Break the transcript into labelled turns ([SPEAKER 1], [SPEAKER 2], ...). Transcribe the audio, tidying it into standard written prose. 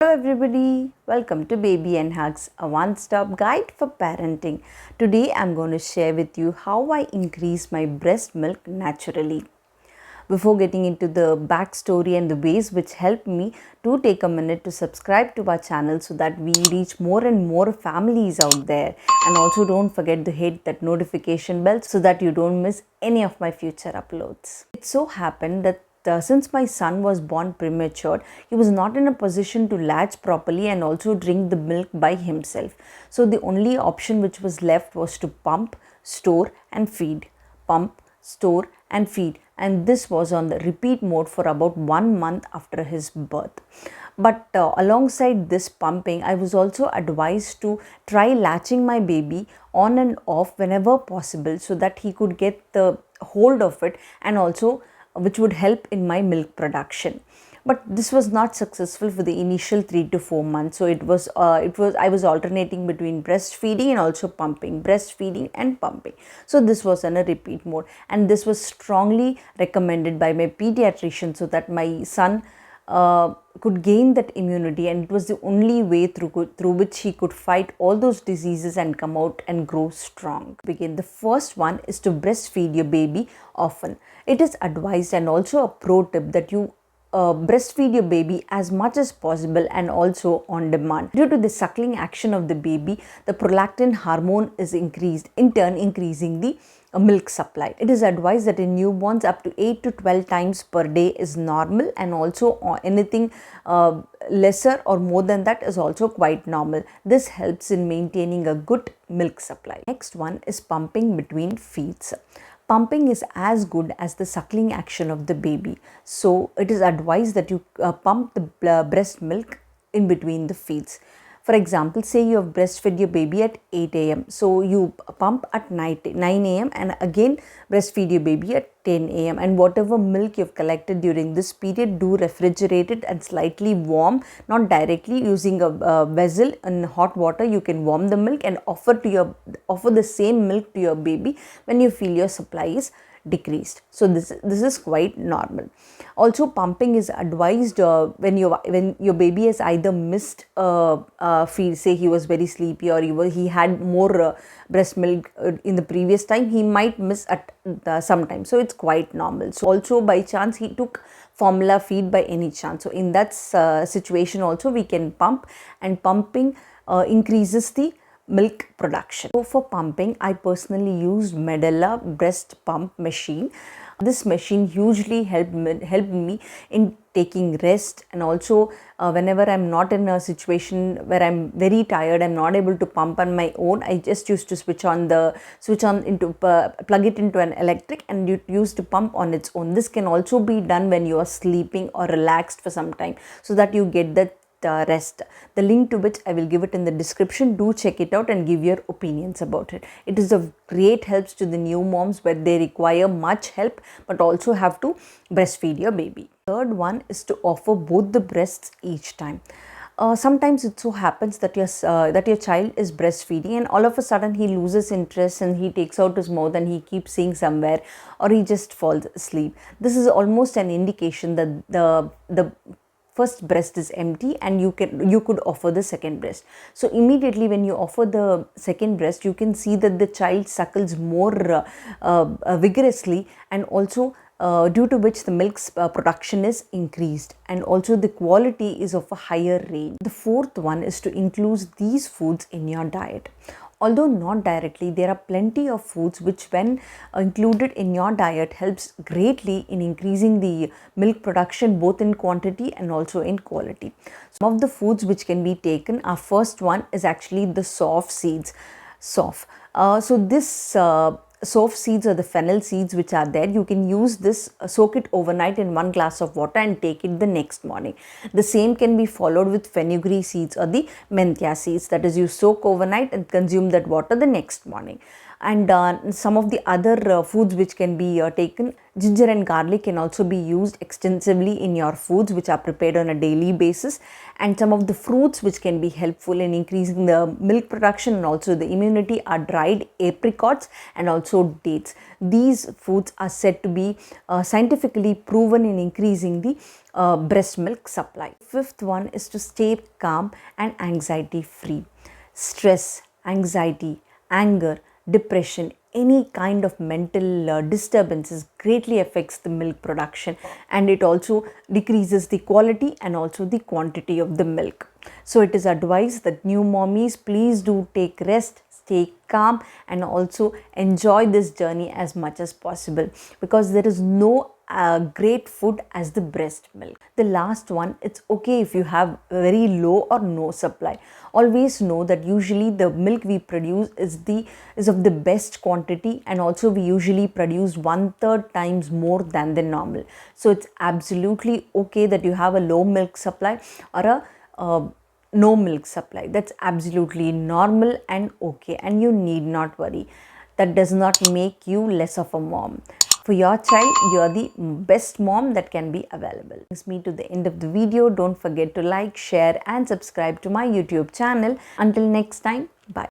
[SPEAKER 1] Everybody, welcome to Baby and Hugs, a one-stop guide for parenting. Today I'm going to share with you how I increase my breast milk naturally. Before getting into the backstory and the ways which help me, do take a minute to subscribe to our channel so that we reach more and more families out there. And also don't forget to hit that notification bell so that you don't miss any of my future uploads. It so happened that since my son was born premature, he was not in a position to latch properly and also drink the milk by himself. So the only option which was left was to pump, store and feed. Pump, store and feed. And this was on the repeat mode for about 1 month after his birth. But alongside this pumping, I was also advised to try latching my baby on and off whenever possible so that he could get the hold of it, and also which would help in my milk production. But this was not successful for the initial 3 to 4 months. So I was alternating between breastfeeding and also pumping, breastfeeding and pumping. So this was on a repeat mode, and this was strongly recommended by my pediatrician so that my son could gain that immunity, and it was the only way through which he could fight all those diseases and come out and grow strong. Begin. The first one is to breastfeed your baby often. It is advised, and also a pro tip, that you breastfeed your baby as much as possible and also on demand. Due to the suckling action of the baby, the prolactin hormone is increased, in turn increasing the milk supply. It is advised that in newborns up to 8 to 12 times per day is normal, and also anything lesser or more than that is also quite normal. This helps in maintaining a good milk supply. Next one is pumping between feeds. Pumping is as good as the suckling action of the baby. So it is advised that you pump the breast milk in between the feeds. For example, say you have breastfed your baby at 8 a.m. So you pump at 9 a.m. and again breastfeed your baby at 10 a.m. And whatever milk you've collected during this period, do refrigerate it and slightly warm, not directly, using a vessel in hot water. You can warm the milk and offer the same milk to your baby when you feel your supply is decreased. So this is quite normal. Also, pumping is advised when your baby has either missed feed, say he was very sleepy, or he had more breast milk in the previous time, he might miss at some time. So it's quite normal. So also, by chance he took formula feed by any chance, so in that situation also we can pump, and pumping increases the milk production. So for pumping, I personally used Medela breast pump machine. This machine hugely helped me in taking rest, and also whenever I'm not in a situation where I'm very tired, I'm not able to pump on my own, I just used to plug it into an electric, and you used to pump on its own. This can also be done when you are sleeping or relaxed for some time, so that you get that rest. The link to which I will give it in the description. Do check it out and give your opinions about it. It is of great helps to the new moms where they require much help but also have to breastfeed your baby. Third one is to offer both the breasts each time. Sometimes it so happens that your child is breastfeeding and all of a sudden he loses interest and he takes out his mouth and he keeps seeing somewhere, or he just falls asleep. This is almost an indication that the first breast is empty and you could offer the second breast. So immediately when you offer the second breast, you can see that the child suckles more vigorously, and also due to which the milk's production is increased, and also the quality is of a higher range. The fourth one is to include these foods in your diet. Although not directly, there are plenty of foods which, when included in your diet, helps greatly in increasing the milk production both in quantity and also in quality. Some of the foods which can be taken, our first one is actually the soft seeds. Soft. Soft seeds, or the fennel seeds which are there, you can use this, soak it overnight in 1 glass of water and take it the next morning. The same can be followed with fenugreek seeds or the menthia seeds, that is, you soak overnight and consume that water the next morning. And some of the other foods which can be taken, ginger and garlic can also be used extensively in your foods which are prepared on a daily basis. And some of the fruits which can be helpful in increasing the milk production and also the immunity are dried apricots and also dates. These foods are said to be scientifically proven in increasing the breast milk supply. Fifth one is to stay calm and anxiety free. Stress, anxiety, anger, depression, any kind of mental disturbances greatly affects the milk production, and it also decreases the quality and also the quantity of the milk. So it is advised that new mommies, please do take rest, stay calm, and also enjoy this journey as much as possible, because there is no great food as the breast milk. The last one, it's okay if you have very low or no supply. Always know that usually the milk we produce is of the best quantity, and also we usually produce 1/3 times more than the normal. So it's absolutely okay that you have a low milk supply or a no milk supply. That's absolutely normal and okay, and you need not worry. That does not make you less of a mom. For your child, you are the best mom that can be available. Brings me to the end of the video. Don't forget to like, share and subscribe to my YouTube channel. Until next time,